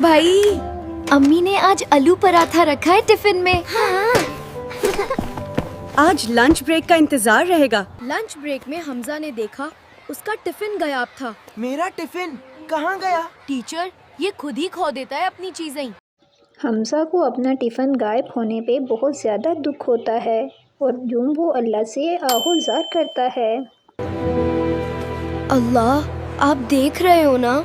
بھائی امی نے آج آلو پراٹھا رکھا ہے ٹفن میں. آج لنچ بریک کا انتظار رہے گا. لنچ بریک میں حمزہ نے دیکھا اس کا ٹفن غائب تھا. میرا ٹفن کہاں گیا؟ ٹیچر یہ خود ہی کھو دیتا ہے اپنی چیزیں. حمزہ کو اپنا ٹفن غائب ہونے پہ بہت زیادہ دکھ ہوتا ہے اور یوں وہ اللہ سے آہوزار کرتا ہے. اللہ آپ دیکھ رہے ہو نا؟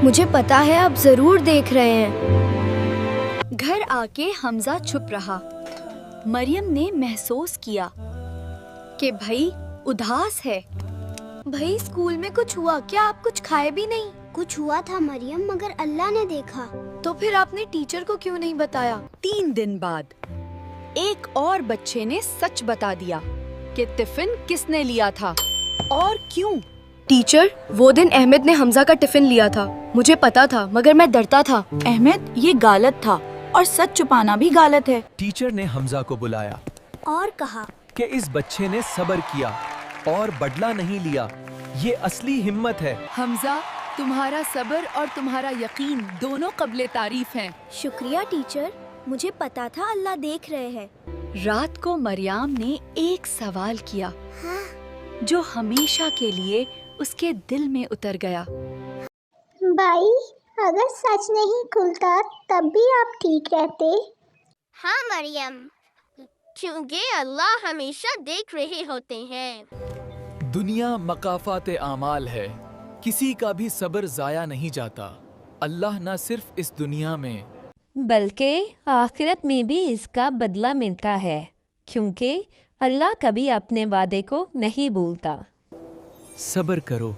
مجھے پتا ہے آپ ضرور دیکھ رہے ہیں. گھر آ کے حمزہ چھپ رہا. مریم نے محسوس کیا کہ بھائی اداس ہے. بھائی اسکول میں کچھ ہوا کیا؟ آپ کچھ کھائے بھی نہیں؟ کچھ ہوا تھا مریم، مگر اللہ نے دیکھا. تو پھر آپ نے ٹیچر کو کیوں نہیں بتایا؟ 3 دن بعد ایک اور بچے نے سچ بتا دیا کہ ٹفن کس نے لیا تھا اور کیوں. ٹیچر وہ دن احمد نے حمزہ کا ٹفن لیا تھا. مجھے پتا تھا مگر میں ڈرتا تھا. احمد یہ غلط تھا اور سچ چھپانا بھی غلط ہے. ٹیچر نے حمزہ کو بلایا اور کہا کہ اس بچے نے صبر کیا اور بدلہ نہیں لیا. یہ اصلی ہمت ہے. حمزہ تمہارا صبر اور تمہارا یقین دونوں قابل تعریف ہیں. شکریہ ٹیچر، مجھے پتا تھا اللہ دیکھ رہے ہیں. رات کو مریم نے ایک سوال کیا جو ہمیشہ کے لیے اس کے دل میں اتر گیا. بھائی اگر سچ نہیں کھلتا تب بھی آپ ٹھیک رہتے. ہاں مریم، کیونکہ اللہ ہمیشہ دیکھ رہے ہوتے ہیں. دنیا مقافات اعمال ہے. کسی کا بھی صبر ضائع نہیں جاتا. اللہ نہ صرف اس دنیا میں بلکہ آخرت میں بھی اس کا بدلہ ملتا ہے، کیونکہ اللہ کبھی اپنے وعدے کو نہیں بھولتا. صبر کرو،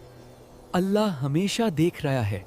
اللہ ہمیشہ دیکھ رہا ہے.